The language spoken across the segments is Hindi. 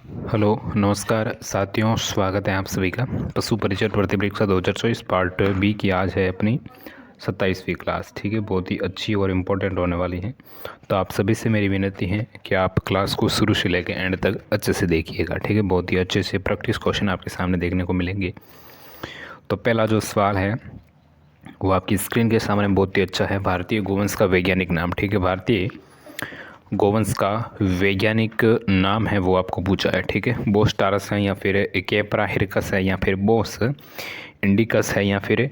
हेलो नमस्कार साथियों, स्वागत है आप सभी का पशु परिचय भर्ती परीक्षा 2024 पार्ट बी की। आज है अपनी 27वीं क्लास। ठीक है, बहुत ही अच्छी और इम्पोर्टेंट होने वाली है। तो आप सभी से मेरी विनती है कि आप क्लास को शुरू से लेकर एंड तक अच्छे से देखिएगा। ठीक है, बहुत ही अच्छे से प्रैक्टिस क्वेश्चन आपके सामने देखने को मिलेंगे। तो पहला जो सवाल है वो आपकी स्क्रीन के सामने बहुत ही अच्छा है। भारतीय गोवंश का वैज्ञानिक नाम। ठीक है, भारतीय गोवंश का वैज्ञानिक नाम है वो आपको पूछा है। ठीक है, बोस टारस है या फिर कैपरा हिरकस है या फिर बोस इंडिकस है या फिर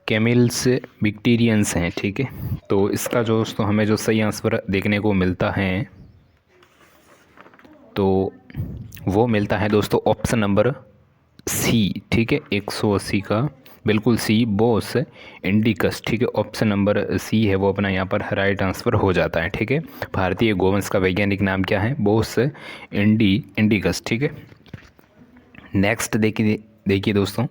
कैमिल्स विक्टीरियंस हैं। ठीक है, तो इसका जो दोस्तों हमें जो सही आंसर देखने को मिलता है तो वो मिलता है दोस्तों ऑप्शन नंबर सी। ठीक है, 180 का बिल्कुल सी, बोस इंडिकस। ठीक है, ऑप्शन नंबर सी है वो अपना यहाँ पर राइट आंसर हो जाता है। ठीक है, भारतीय गोवंश का वैज्ञानिक नाम क्या है? बोस इंडिकस। ठीक है, नेक्स्ट देखिए दोस्तों,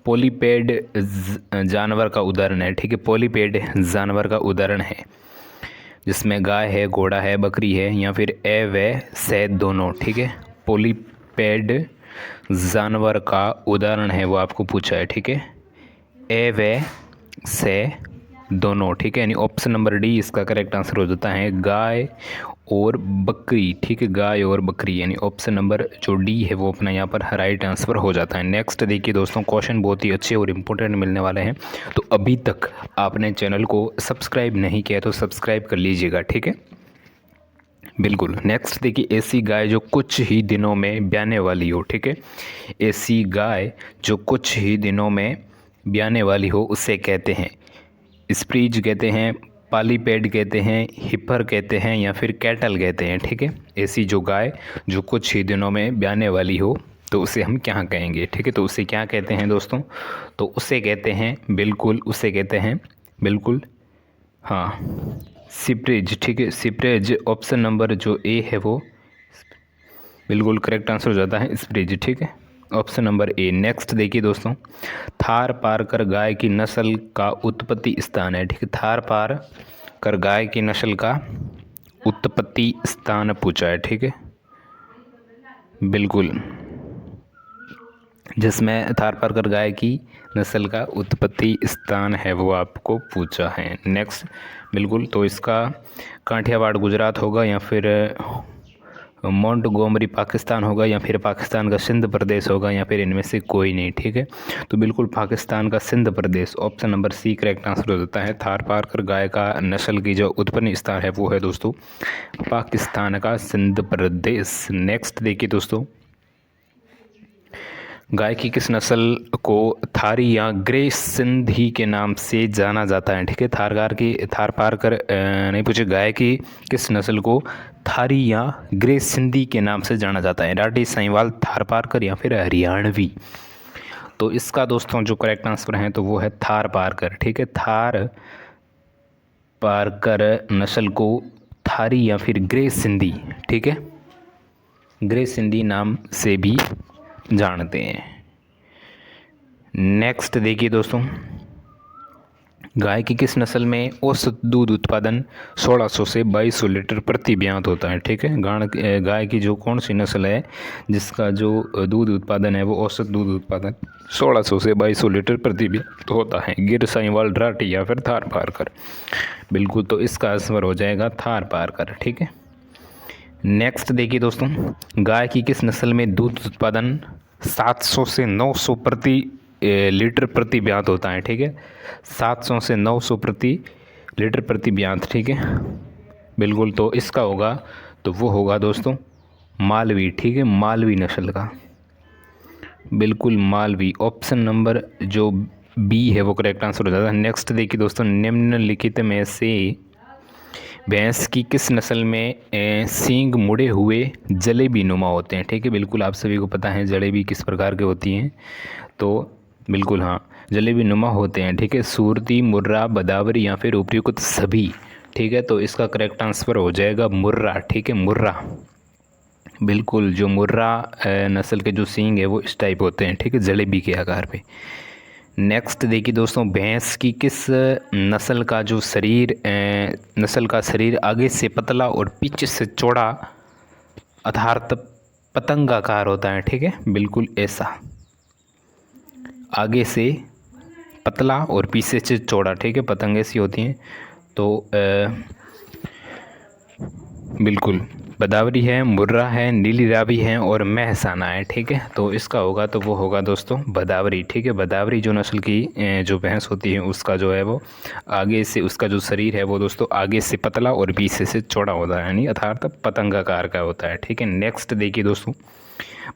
पोलीपेड जानवर का उदाहरण है। ठीक है, पोलीपेड जानवर का उदाहरण है जिसमें गाय है, घोड़ा है, बकरी है या फिर ए व से दोनों। ठीक है, पोलीपेड जानवर का उदाहरण है वो आपको पूछा है। ठीक है, ए व से दोनों। ठीक है, यानी ऑप्शन नंबर डी इसका करेक्ट आंसर हो जाता है, गाय और बकरी। ठीक है, गाय और बकरी, यानी ऑप्शन नंबर जो डी है वो अपना यहाँ पर राइट आंसर हो जाता है। नेक्स्ट देखिए दोस्तों, क्वेश्चन बहुत ही अच्छे और इम्पोर्टेंट मिलने वाले हैं। तो अभी तक आपने चैनल को सब्सक्राइब नहीं किया तो सब्सक्राइब कर लीजिएगा। ठीक है, बिल्कुल। नेक्स्ट देखिए, ऐसी गाय जो कुछ ही दिनों में ब्याने वाली हो। ठीक है, ऐसी गाय जो कुछ ही दिनों में ब्याने वाली हो उसे कहते हैं स्प्रीज कहते हैं, पालीपेड कहते हैं, हिपर कहते हैं या फिर कैटल कहते हैं। ठीक है, ऐसी जो गाय जो कुछ ही दिनों में ब्याने वाली हो तो उसे हम क्या कहेंगे? ठीक है, तो उसे क्या कहते हैं दोस्तों? तो उसे कहते हैं, बिल्कुल उसे कहते हैं, बिल्कुल हाँ, सिप्रेज। ठीक है, सिप्रेज ऑप्शन नंबर जो ए है वो बिल्कुल करेक्ट आंसर हो जाता है, स्प्रेज। ठीक है, ऑप्शन नंबर ए। नेक्स्ट देखिए दोस्तों, थार पारकर गाय की नस्ल का उत्पत्ति स्थान है। ठीक है, थार पारकर गाय की नस्ल का उत्पत्ति स्थान पूछा है। ठीक है, बिल्कुल, जिसमें थार पारकर गाय की नस्ल का उत्पत्ति स्थान है वो आपको पूछा है। नेक्स्ट बिल्कुल, तो इसका काठियावाड़ गुजरात होगा या फिर मोंटगोमरी पाकिस्तान होगा या फिर पाकिस्तान का सिंध प्रदेश होगा या फिर इनमें से कोई नहीं। ठीक है, तो बिल्कुल पाकिस्तान का सिंध प्रदेश, option number C correct answer हो जाता है। थार पारकर गाय का नस्ल की जो उत्पन्न स्थान है वो है दोस्तों पाकिस्तान का सिंध प्रदेश। नेक्स्ट देखिए दोस्तों, गाय की किस नस्ल को थारी या ग्रे सिंधी के नाम से जाना जाता है? ठीक है, थार पारकर नहीं पूछे, गाय की किस नस्ल को थारी या ग्रे सिंधी के नाम से जाना जाता है? राठी, साहिवाल, थार पारकर या फिर हरियाणवी? तो इसका दोस्तों जो करेक्ट आंसर है तो वो है थार पारकर। ठीक है, थार पारकर नस्ल को थारी या फिर ग्रे सिंधी, ठीक है, ग्रे सिंधी नाम से भी जानते हैं। नेक्स्ट देखिए दोस्तों, गाय की किस नस्ल में औसत दूध उत्पादन 1600 से 2200 लीटर प्रति ब्यात होता है? ठीक है, गाय की जो कौन सी नस्ल है जिसका जो दूध उत्पादन है वो औसत दूध उत्पादन 1600 से 2200 लीटर प्रति ब्यात होता है? गिर, साहिवाल, राठी या फिर थार पारकर? बिल्कुल, तो इसका आंसर हो जाएगा थार पारकर। ठीक है, नेक्स्ट देखिए दोस्तों, गाय की किस नस्ल में दूध उत्पादन 700 से 900 प्रति लीटर प्रति ब्यात होता है? ठीक है, 700 से 900 प्रति लीटर प्रति ब्यात। ठीक है, बिल्कुल, तो इसका होगा तो वो होगा दोस्तों मालवी। ठीक है, मालवी नस्ल का, बिल्कुल मालवी, ऑप्शन नंबर जो बी है वो करेक्ट आंसर हो जाता है। नेक्स्ट देखिए दोस्तों, निम्नलिखित में से भैंस की किस नस्ल में सींग मुड़े हुए जलेबी नुमा होते हैं? ठीक है, बिल्कुल आप सभी को पता है जलेबी किस प्रकार के होती हैं, तो बिल्कुल हाँ, जलेबी नुमा होते हैं। ठीक है, सूरती, मुर्रा, बदावरी या फिर उपयुक्त सभी? ठीक है, तो इसका करेक्ट आंसर हो जाएगा मुर्रा। ठीक है, मुर्रा, बिल्कुल, जो मुर्रा नस्ल के जो सींग है वो इस टाइप होते हैं। ठीक है, जलेबी के आकार पे। नेक्स्ट देखिए दोस्तों, भैंस की किस नस्ल का शरीर आगे से पतला और पीछे से चौड़ा अर्थात पतंगाकार होता है, ठीक है, बिल्कुल ऐसा, आगे से पतला और पीछे से चौड़ा, ठीक है, पतंग ऐसी होती हैं। तो बिल्कुल बदावरी है, मुर्रा है, नीली रावी है और महसाना है, ठीक है। तो इसका होगा तो वो होगा दोस्तों बदावरी, ठीक है। बदावरी जो नस्ल की जो भैंस होती है उसका जो है वो आगे से, उसका जो शरीर है वो दोस्तों आगे से पतला और पीछे से चौड़ा होता है, यानी अर्थात पतंगाकार का होता है, ठीक है। नेक्स्ट देखिए दोस्तों,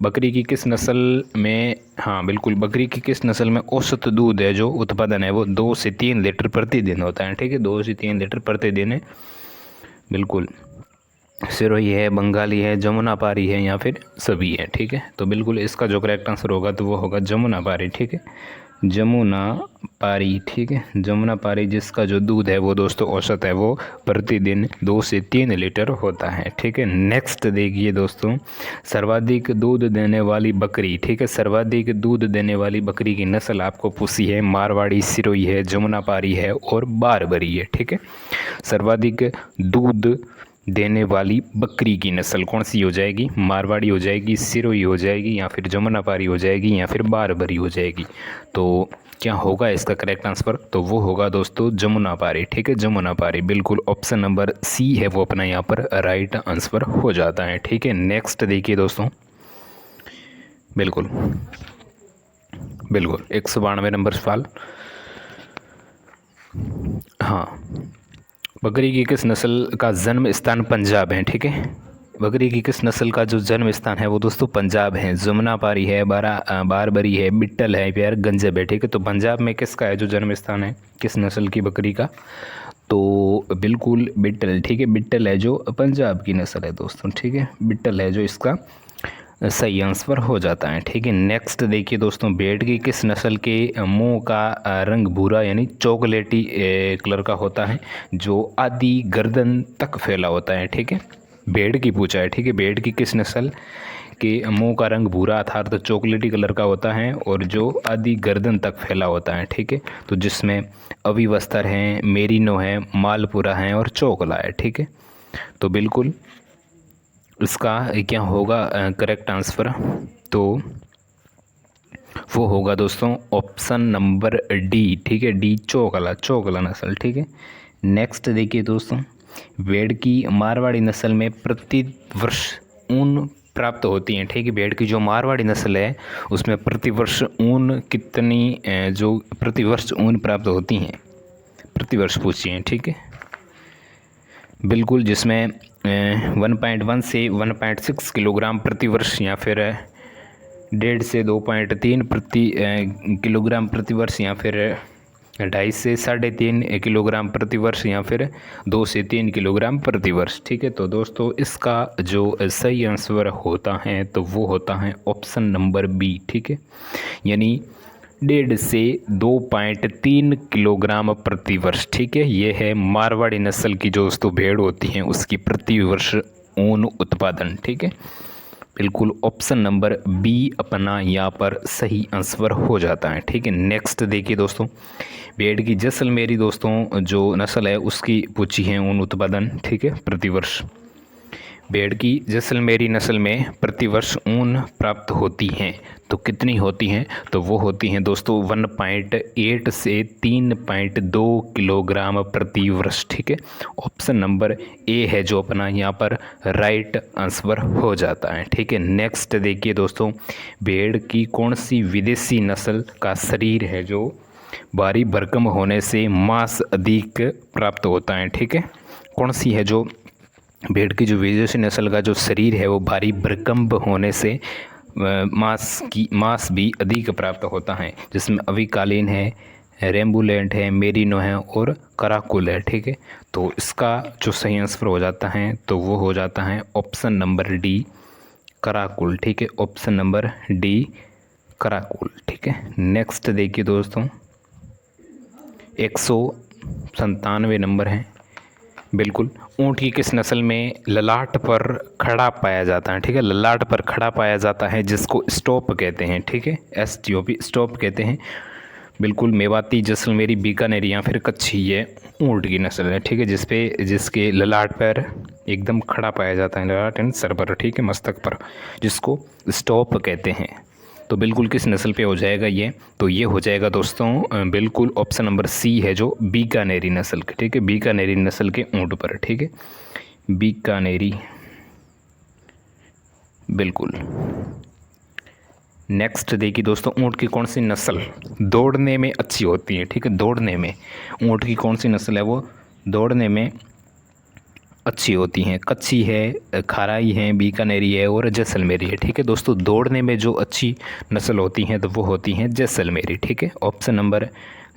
बकरी की किस नस्ल में, हाँ बिल्कुल, बकरी की किस नस्ल में औसत दूध है जो उत्पादन है वो 2 से 3 लीटर प्रतिदिन होता है, ठीक है। 2 से 3 लीटर प्रतिदिन है, बिल्कुल। सिरोही है, बंगाली है, जमुना पारी है या फिर सभी है, ठीक है। तो बिल्कुल इसका जो करेक्ट आंसर होगा तो वो होगा जमुना पारी, ठीक है, जमुना पारी, ठीक है। जमुना पारी जिसका जो दूध है वो दोस्तों औसत है वो प्रतिदिन 2 से 3 लीटर होता है, ठीक है। नेक्स्ट देखिए दोस्तों, सर्वाधिक दूध देने वाली बकरी, ठीक है, सर्वाधिक दूध देने वाली बकरी की नस्ल आपको पूछी है, मारवाड़ी, सिरोही है, जमुना पारी है और बारबरी है, ठीक है। सर्वाधिक दूध देने वाली बकरी की नस्ल कौन सी हो जाएगी, मारवाड़ी हो जाएगी, सिरोही हो जाएगी या फिर जमुनापारी हो जाएगी या फिर बारबरी हो जाएगी। तो क्या होगा इसका करेक्ट आंसर, तो वो होगा दोस्तों जमुनापारी, ठीक है, जमुनापारी, बिल्कुल ऑप्शन नंबर सी है वो अपना यहाँ पर राइट आंसर हो जाता है, ठीक है। नेक्स्ट देखिए दोस्तों, बिल्कुल बिल्कुल 192 नंबर सवाल, हाँ, बकरी की किस नस्ल का जन्म स्थान पंजाब है, ठीक है। बकरी की किस नस्ल का जो जन्म स्थान है वो दोस्तों पंजाब है, जमुनापारी है, बारबरी है, बिट्टल है, फिर गंजब है, ठीक है। तो पंजाब में किसका है जो जन्म स्थान है किस नस्ल की बकरी का, तो बिल्कुल बिट्टल, ठीक है, बिट्टल है जो पंजाब की नस्ल है दोस्तों, ठीक है, बिट्टल है जो इसका सही आंसर हो जाता है, ठीक है। नेक्स्ट देखिए दोस्तों, भेड़ की किस नस्ल के मुंह का रंग भूरा यानी चॉकलेटी कलर का होता है जो आधी गर्दन तक फैला होता है, ठीक है। भेड़ की पूछा है, ठीक है, भेड़ की किस नस्ल के मुंह का रंग भूरा अर्थात चॉकलेटी कलर का होता है और जो आधी गर्दन तक फैला होता है, ठीक है। तो जिसमें अविवस्त्र हैं, मेरिनो है, मालपुरा है और चोकला है, ठीक है। तो बिल्कुल इसका क्या होगा करेक्ट आंसर, तो वो होगा दोस्तों ऑप्शन नंबर डी, ठीक है, डी, चोकला, चोकला नस्ल, ठीक है। नेक्स्ट देखिए दोस्तों, भेड़ की मारवाड़ी नस्ल में प्रति वर्ष ऊन प्राप्त होती हैं, ठीक है। भेड़ की जो मारवाड़ी नस्ल है उसमें प्रतिवर्ष ऊन कितनी जो प्रतिवर्ष ऊन प्राप्त होती हैं, प्रतिवर्ष पूछिए, ठीक है, बिल्कुल, जिसमें 1.1 से 1.6 किलोग्राम प्रति वर्ष या फिर 1.5 से 2.3 किलोग्राम प्रति वर्ष या फिर 2.5 से 3.5 किलोग्राम प्रति वर्ष या फिर 2 से 3 किलोग्राम प्रति वर्ष, ठीक है। तो दोस्तों इसका जो सही आंसर होता है तो वो होता है ऑप्शन नंबर बी, ठीक है, यानी 1.5 से 2.3 किलोग्राम प्रति वर्ष, ठीक है। ये है मारवाड़ी नस्ल की जो दोस्तों भेड़ होती हैं उसकी प्रति वर्ष ऊन उत्पादन, ठीक है, बिल्कुल ऑप्शन नंबर बी अपना यहाँ पर सही आंसर हो जाता है, ठीक है। नेक्स्ट देखिए दोस्तों, भेड़ की जैसलमेरी दोस्तों जो नस्ल है उसकी पूछी है ऊन उत्पादन, ठीक है, प्रतिवर्ष। भेड़ की जैसलमेरी नस्ल में प्रतिवर्ष ऊन प्राप्त होती हैं तो कितनी होती हैं, तो वो होती हैं दोस्तों 1.8 से 3.2 किलोग्राम प्रति वर्ष, ठीक है। ऑप्शन नंबर ए है जो अपना यहाँ पर राइट आंसर हो जाता है, ठीक है। नेक्स्ट देखिए दोस्तों, भेड़ की कौन सी विदेशी नस्ल का शरीर है जो भारी भरकम होने से मांस अधिक प्राप्त होता है, ठीक है। कौन सी है जो भेड़ की जो विदेशी नस्ल का जो शरीर है वो भारी भरकम होने से मांस भी अधिक प्राप्त होता है, जिसमें अविकालीन है, रेम्बुलेंट है, मेरिनो है और कराकुल है, ठीक है। तो इसका जो सही आंसर हो जाता है तो वो हो जाता है ऑप्शन नंबर डी, कराकुल, ठीक है, ऑप्शन नंबर डी, कराकुल, ठीक है। नेक्स्ट देखिए दोस्तों, 197 नंबर है, बिल्कुल, ऊँट की किस नस्ल में ललाट पर खड़ा पाया जाता है, ठीक है, ललाट पर खड़ा पाया जाता है जिसको स्टॉप कहते हैं, ठीक है, STOP, स्टॉप कहते हैं। बिल्कुल मेवाती, जैसलमेरी, बीकानेरी या फिर कच्छी, ये ऊँट की नस्ल है, ठीक है, जिसके ललाट पर एकदम खड़ा पाया जाता है, ललाट एंड सर पर, ठीक है, मस्तक पर, जिसको स्टॉप कहते हैं। तो बिल्कुल किस नस्ल पे हो जाएगा ये? तो ये हो जाएगा दोस्तों बिल्कुल ऑप्शन नंबर सी है, जो बीकानेरी नस्ल के, ठीक है, बीकानेरी नस्ल के ऊँट पर, ठीक है, बीकानेरी, बिल्कुल। नेक्स्ट देखिए दोस्तों, ऊँट की कौन सी नस्ल दौड़ने में अच्छी होती है, ठीक है, दौड़ने में ऊँट की कौन सी नस्ल है वो दौड़ने में अच्छी होती हैं? कच्छी है, खाराई है, बीकानेरी है और जैसलमेरी है, ठीक है दोस्तों। दौड़ने में जो अच्छी नस्ल होती हैं तो वो होती हैं जैसलमेरी, ठीक है। ऑप्शन नंबर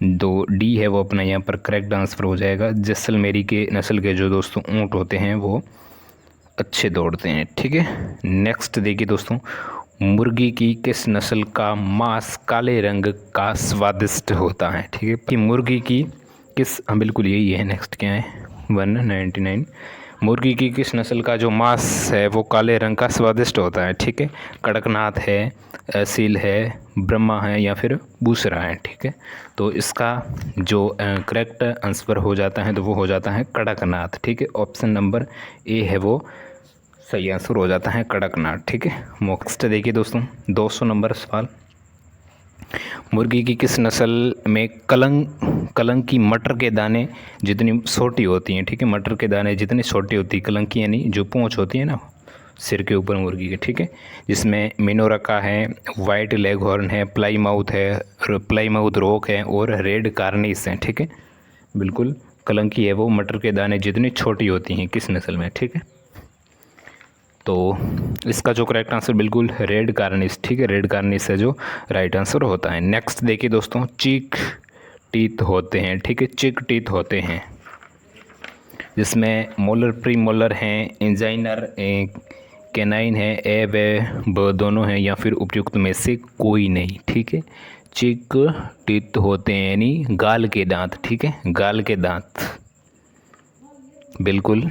2 डी है वो अपना यहाँ पर करेक्ट आंसर हो जाएगा। जैसलमेरी के नस्ल के जो दोस्तों ऊँट होते हैं वो अच्छे दौड़ते हैं, ठीक है। नेक्स्ट देखिए दोस्तों, मुर्गी की किस नस्ल का मांस काले रंग का स्वादिष्ट होता है, ठीक है, कि मुर्गी की किस, हाँ बिल्कुल यही है। नेक्स्ट क्या है 199, मुर्गी की किस नस्ल का जो मांस है वो काले रंग का स्वादिष्ट होता है, ठीक है। कड़कनाथ है, सील है, ब्रह्मा है या फिर बूसरा है, ठीक है। तो इसका जो करेक्ट आंसर हो जाता है तो वो हो जाता है कड़कनाथ, ठीक है। ऑप्शन नंबर ए है वो सही आंसर हो जाता है कड़कनाथ, ठीक है। नेक्स्ट देखिए दोस्तों 200 नंबर सवाल, मुर्गी की किस नस्ल में कलंक की मटर के दाने जितनी छोटी होती हैं, ठीक है, मटर के दाने जितनी छोटी होती है, कलंक की यानी जो पूंछ होती है ना सिर के ऊपर मुर्गी के, ठीक है, जिसमें मिनोरका है, वाइट लेगहॉर्न है, प्लाईमाउथ है, प्लाईमाउथ रॉक है और रेड कार्निस है, ठीक है। बिल्कुल कलंकी है वो मटर के दाने जितनी छोटी होती हैं किस नस्ल में, ठीक है। तो इसका जो करेक्ट आंसर बिल्कुल रेड कार्निस, ठीक है, रेड कार्निस है जो राइट आंसर होता है। नेक्स्ट देखिए दोस्तों, चीक टीथ होते हैं, ठीक है, चिक टीथ होते हैं, जिसमें मोलर, प्री मोलर हैं, इंजाइनर, कैनाइन है, ए वे ब दोनों हैं या फिर उपयुक्त में से कोई नहीं, ठीक है। चिक टीथ होते हैं यानी गाल के दांत, ठीक है, गाल के दांत, बिल्कुल।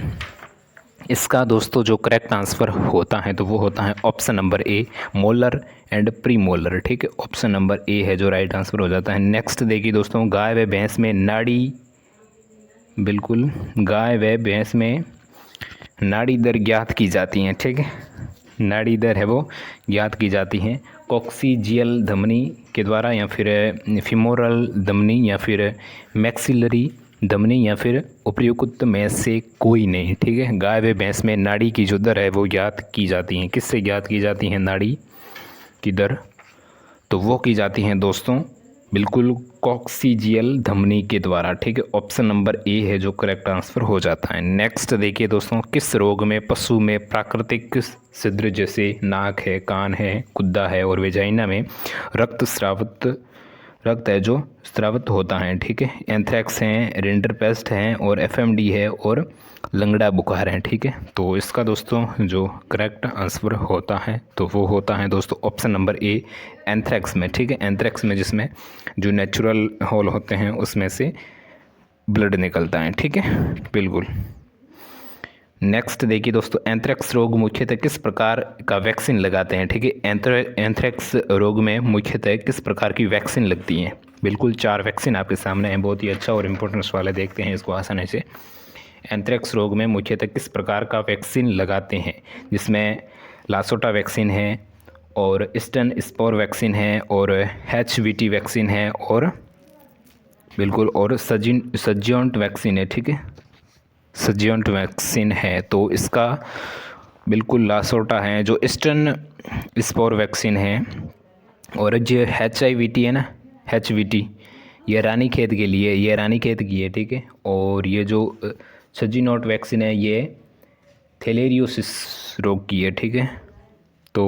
इसका दोस्तों जो करेक्ट आंसर होता है तो वो होता है option number A, molar and pre molar, ठीक है, ऑप्शन नंबर ए है जो राइट आंसर हो जाता है। नेक्स्ट देखिए दोस्तों, गाय व भैंस में नाड़ी, बिल्कुल गाय व भैंस में नाड़ी दर ज्ञात की जाती हैं, ठीक है, नाड़ी दर है वो ज्ञात की जाती हैं कॉक्सीजियल धमनी के द्वारा या फिर फिमोरल धमनी या फिर मैक्सिलरी धमनी या फिर उपयुक्त में से कोई नहीं, ठीक है। गाय व भैंस में नाड़ी की जो दर है वो ज्ञात की जाती हैं, किससे ज्ञात की जाती हैं नाड़ी की दर? तो वो की जाती हैं दोस्तों बिल्कुल कॉक्सीजियल धमनी के द्वारा, ठीक है, ऑप्शन नंबर ए है जो करेक्ट आंसर हो जाता है। नेक्स्ट देखिए दोस्तों, किस रोग में पशु में प्राकृतिक छिद्र जैसे नाक है, कान है, गुद्दा है और वेजाइना में रक्त है जो स्रावित होता है, ठीक है। एंथ्रैक्स हैं, रिंडरपेस्ट हैं और एफएमडी है और लंगड़ा बुखार है, ठीक है। तो इसका दोस्तों जो करेक्ट आंसर होता है तो वो होता है दोस्तों ऑप्शन नंबर ए, एंथ्रैक्स में, ठीक है, एंथ्रैक्स में जिसमें जो नेचुरल होल होते हैं उसमें से ब्लड निकलता है, ठीक है, बिल्कुल। नेक्स्ट देखिए दोस्तों, एंथ्रैक्स रोग मुख्यतः किस प्रकार का वैक्सीन लगाते हैं, ठीक है। एंथ्रैक्स रोग में मुख्यतः किस प्रकार की वैक्सीन लगती हैं? बिल्कुल 4 वैक्सीन आपके सामने हैं, बहुत ही अच्छा और इम्पोर्टेंट सवाल है, देखते हैं इसको आसानी से। एंथ्रैक्स रोग में मुख्यतः किस प्रकार का वैक्सीन लगाते हैं? जिसमें लासोटा वैक्सीन है और ईस्टर्न स्पोर वैक्सीन है और HVT वैक्सीन है और बिल्कुल और सजियोंट वैक्सीन है, ठीक है, सजियोंट वैक्सीन है। तो इसका बिल्कुल लासोटा है, जो ईस्टर्न स्पोर वैक्सीन है और जो HIVT है ना, HVT ये रानीखेत के लिए, ये रानीखेत की है, ठीक है। और ये जो सजिनोट वैक्सीन है ये थैलेरियोसिस रोग की है, ठीक है। तो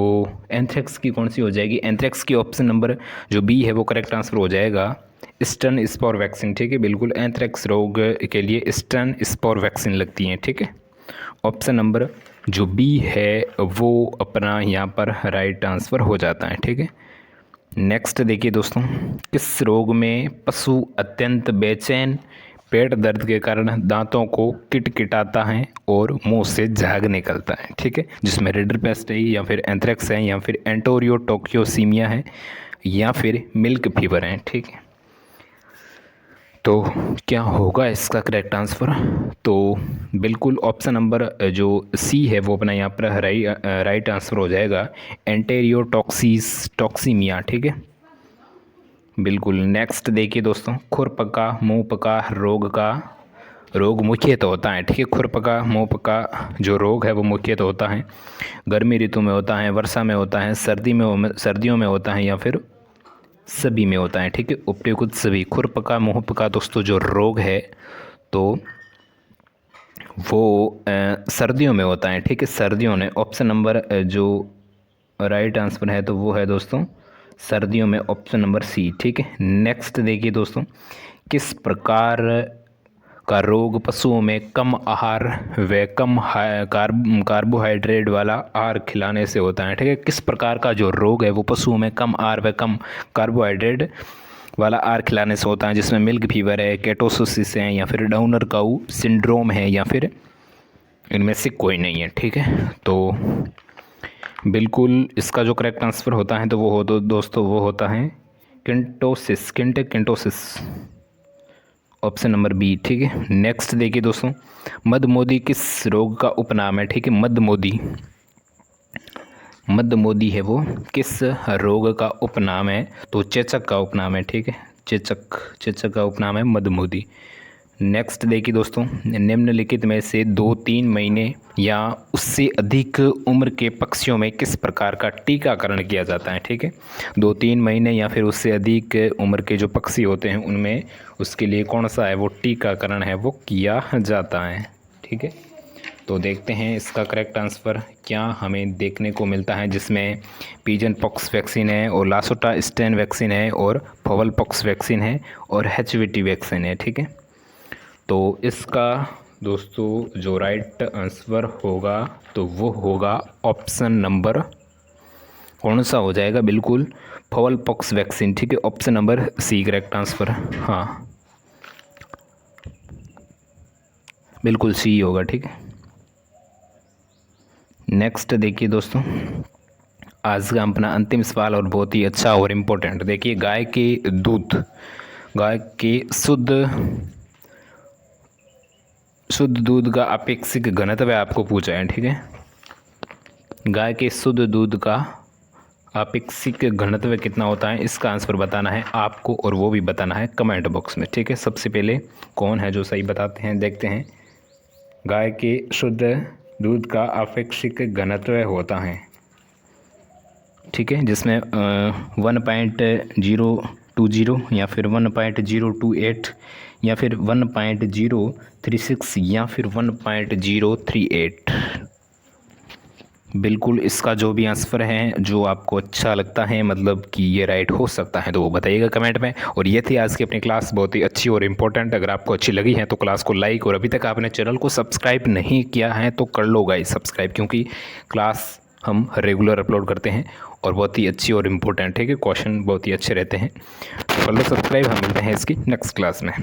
एंथ्रैक्स की कौन सी हो जाएगी? एंथ्रैक्स की ऑप्शन नंबर जो बी है वो करेक्ट आंसर हो जाएगा, ईस्टर्न स्पोर वैक्सीन, ठीक है, बिल्कुल एंथ्रैक्स रोग के लिए ईस्टर्न स्पोर वैक्सीन लगती हैं, ठीक है। ऑप्शन नंबर जो बी है वो अपना यहाँ पर राइट आंसर हो जाता है, ठीक है। नेक्स्ट देखिए दोस्तों, किस रोग में पशु अत्यंत बेचैन, पेट दर्द के कारण दांतों को किटकिटाता है और मुंह से झाग निकलता है, ठीक है, जिसमें रिडरपेस्ट है या फिर एंथ्रैक्स है या फिर एंटोरियो टोक्योसीमिया है या फिर मिल्क फीवर है, ठीक है। तो क्या होगा इसका करेक्ट आंसर? तो बिल्कुल ऑप्शन नंबर जो सी है वो अपना यहाँ पर राइट आंसर हो जाएगा, टॉक्सीमिया। ठीक है, बिल्कुल। नेक्स्ट देखिए दोस्तों, खुरपका मुँह पका रोग मुख्यतः तो होता है। ठीक है, खुरपका मुँह पका जो रोग है वो मुख्यतः तो होता है गर्मी ऋतु में होता है, वर्षा में होता है, सर्दियों में होता है, या फिर सभी में होता है। ठीक है, उपयुक्त सभी। खुरपका मुँह पका दोस्तों जो रोग है तो वो सर्दियों में होता है। ठीक है, सर्दियों में। ऑप्शन नंबर जो राइट आंसर है तो वो है दोस्तों सर्दियों में, ऑप्शन नंबर सी। ठीक है, नेक्स्ट देखिए दोस्तों, किस प्रकार का रोग पशुओं में कम आहार व कम कार्बोहाइड्रेट वाला आहार खिलाने से होता है? ठीक है, किस प्रकार का जो रोग है वो पशुओं में कम आहार व कम कार्बोहाइड्रेट वाला आहार खिलाने से होता है, जिसमें मिल्क फीवर है, केटोसिस है, या फिर डाउनर काऊ सिंड्रोम है, या फिर इनमें से कोई नहीं है। ठीक है, तो बिल्कुल इसका जो करेक्ट आंसर होता है तो वो दोस्तों वो होता है किंटोसिस, ऑप्शन नंबर बी। ठीक है, नेक्स्ट देखिए दोस्तों, मदमोदी किस रोग का उपनाम है? ठीक है, मदमोदी है वो किस रोग का उपनाम है? तो चेचक का उपनाम है। ठीक है, चेचक का उपनाम है मदमोदी। नेक्स्ट देखिए दोस्तों, निम्नलिखित में से 2-3 महीने या उससे अधिक उम्र के पक्षियों में किस प्रकार का टीकाकरण किया जाता है? ठीक है, 2-3 महीने या फिर उससे अधिक उम्र के जो पक्षी होते हैं उनमें उसके लिए कौन सा है वो टीकाकरण है वो किया जाता है। ठीक है, तो देखते हैं इसका करेक्ट आंसर क्या हमें देखने को मिलता है, जिसमें पीजन पॉक्स वैक्सीन है, और लासोटा स्टेन वैक्सीन है, और फवल पॉक्स वैक्सीन है, और HVT वैक्सीन है। ठीक है, तो इसका दोस्तों जो राइट आंसर होगा तो वो होगा ऑप्शन नंबर कौन सा हो जाएगा? बिल्कुल फवल पॉक्स वैक्सीन। ठीक है, option number C correct answer. हाँ, बिल्कुल सी होगा। ठीक है, नेक्स्ट देखिए दोस्तों, आज का अपना अंतिम सवाल और बहुत ही अच्छा और इम्पोर्टेंट। देखिए, गाय के शुद्ध दूध का अपेक्षित घनत्व आपको पूछा है। ठीक है, गाय के शुद्ध दूध का अपेक्षित घनत्व कितना होता है, इसका आंसर बताना है आपको, और वो भी बताना है कमेंट बॉक्स में। ठीक है, सबसे पहले कौन है जो सही बताते हैं, देखते हैं। गाय के शुद्ध दूध का अपेक्षित घनत्व होता है, ठीक है, जिसमें 1.020 या फिर 1.028 या फिर 1.036 या फिर 1.038। बिल्कुल इसका जो भी आंसर है जो आपको अच्छा लगता है, मतलब कि ये राइट हो सकता है, तो वो बताइएगा कमेंट में। और ये थी आज की अपनी क्लास, बहुत ही अच्छी और इम्पोर्टेंट। अगर आपको अच्छी लगी है तो क्लास को लाइक, और अभी तक आपने चैनल को सब्सक्राइब नहीं किया है तो कर लो गाइस सब्सक्राइब, क्योंकि क्लास हम रेगुलर अपलोड करते हैं और बहुत ही अच्छी और इम्पोर्टेंट है कि क्वेश्चन बहुत ही अच्छे रहते हैं। कर लो सब्सक्राइब, हम मिलते हैं इसकी नेक्स्ट क्लास में।